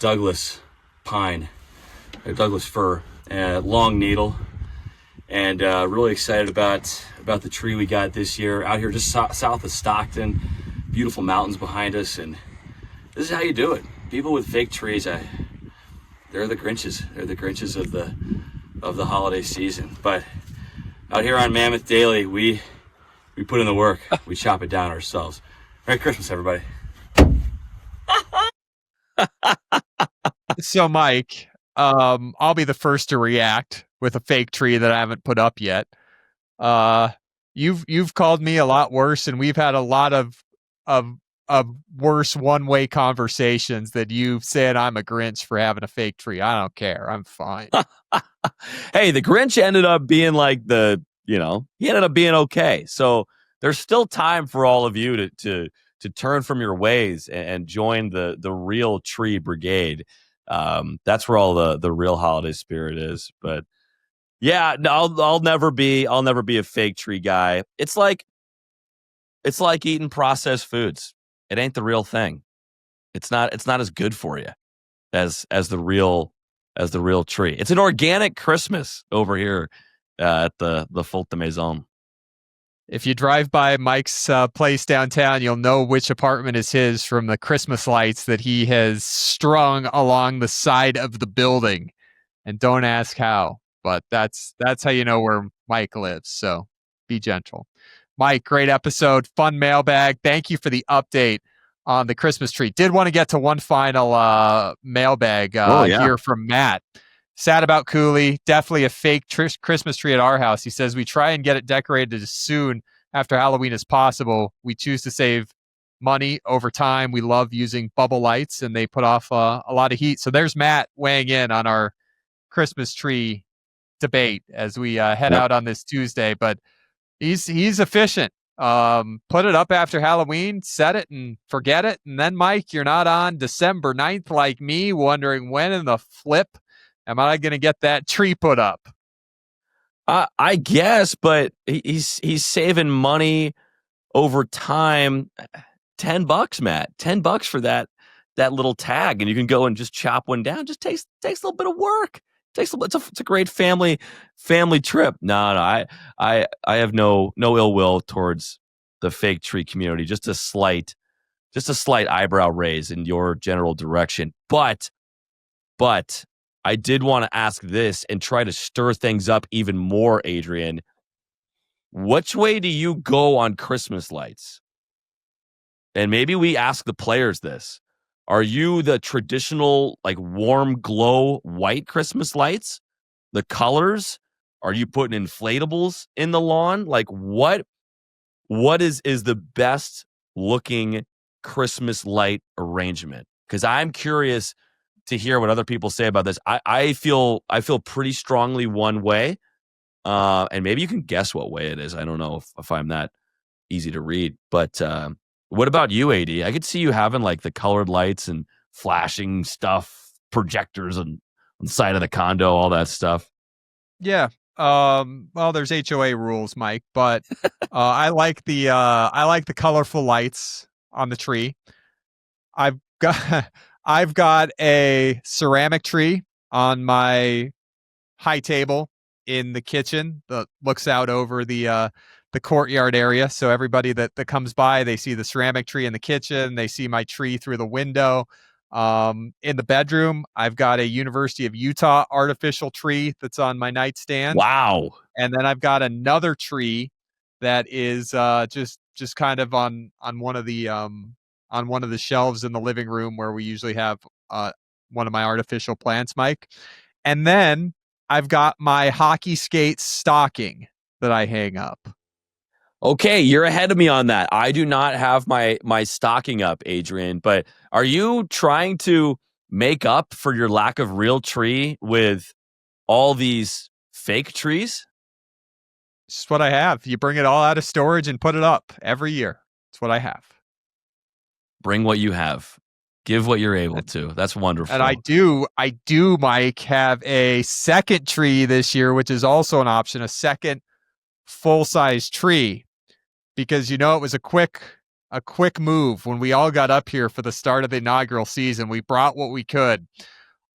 Douglas pine, or Douglas fir, long needle, and really excited about the tree we got this year out here just south of Stockton. Beautiful mountains behind us, and this is how you do it. People with fake trees, they're the Grinches. They're the Grinches of the holiday season. But out here on Mammoth Daily, we put in the work. We chop it down ourselves. Merry Christmas, everybody. So, Mike, I'll be the first to react with a fake tree that I haven't put up yet. You've called me a lot worse, and we've had a lot of worse one-way conversations that you've said I'm a Grinch for having a fake tree. I don't care. I'm fine. Hey, the Grinch ended up being like he ended up being okay. So there's still time for all of you to turn from your ways and join the real tree brigade. That's where all the real holiday spirit is. But yeah, no, I'll never be a fake tree guy. It's like eating processed foods. It ain't the real thing. It's not as good for you as the real tree. It's an organic Christmas over here at the Fulta Maison. If you drive by Mike's place downtown, you'll know which apartment is his from the Christmas lights that he has strung along the side of the building. and don't ask how. But that's how you know where Mike lives. So be gentle. Mike, great episode. Fun mailbag. Thank you for the update on the Christmas tree. Did want to get to one final mailbag here from Matt. Sad about Cooley. Definitely a fake Christmas tree at our house. He says we try and get it decorated as soon after Halloween as possible. We choose to save money over time. We love using bubble lights, and they put off a lot of heat. So there's Matt weighing in on our Christmas tree debate as we head out on this Tuesday. But he's efficient. Put it up after Halloween, set it and forget it. And then, Mike, you're not on December 9th like me, wondering when in the flip am I going to get that tree put up? I guess, but he's saving money over time. $10, Matt. $10 for that little tag, and you can go and just chop one down. Just takes a little bit of work. It's a great family trip. No, I have no ill will towards the fake tree community. Just a slight eyebrow raise in your general direction. But I did want to ask this and try to stir things up even more, Adrian. Which way do you go on Christmas lights? And maybe we ask the players this. Are you the traditional, like, warm glow white Christmas lights? The colors? Are you putting inflatables in the lawn? Like, what is the best looking Christmas light arrangement? Because I'm curious to hear what other people say about this. I feel pretty strongly one way, and maybe you can guess what way it is. I don't know if I'm that easy to read, but what about you, AD? I could see you having like the colored lights and flashing stuff, projectors on the side of the condo, all that stuff. Yeah. Well, there's HOA rules, Mike, but I like the colorful lights on the tree. I've got a ceramic tree on my high table in the kitchen that looks out over the courtyard area. So everybody that comes by, they see the ceramic tree in the kitchen. They see my tree through the window. In the bedroom, I've got a University of Utah artificial tree that's on my nightstand. Wow. And then I've got another tree that is just kind of on one of the shelves in the living room where we usually have one of my artificial plants, Mike. And then I've got my hockey skate stocking that I hang up. Okay, you're ahead of me on that. I do not have my stocking up, Adrian, but are you trying to make up for your lack of real tree with all these fake trees? It's just what I have. You bring it all out of storage and put it up every year. It's what I have. Bring what you have. Give what you're able to. That's wonderful. And I do, Mike, have a second tree this year, which is also an option, a second full-size tree. Because, it was a quick move when we all got up here for the start of the inaugural season. We brought what we could.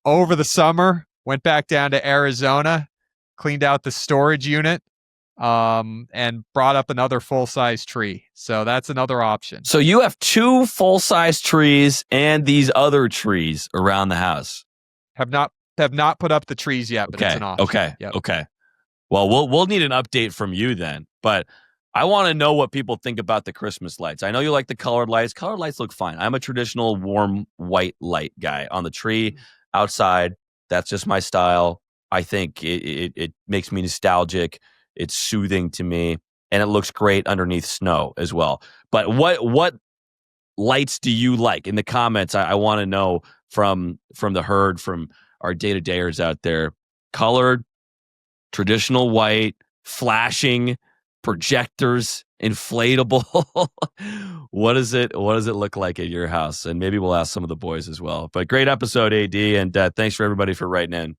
Over the summer, went back down to Arizona, cleaned out the storage unit, and brought up another full-size tree. So that's another option. So you have 2 full-size trees and these other trees around the house. Have not put up the trees yet, but it's an option. Okay. Yep. Okay. Well, we'll need an update from you then. But I want to know what people think about the Christmas lights. I know you like the colored lights. Colored lights look fine. I'm a traditional warm white light guy on the tree outside. That's just my style. I think it makes me nostalgic. It's soothing to me, and it looks great underneath snow as well. But what lights do you like? In the comments, I want to know from the herd, from our day-to-dayers out there. Colored, traditional white, flashing, projectors, inflatable. What does it look like at your house? And maybe we'll ask some of the boys as well. But great episode, AD, and thanks for everybody for writing in.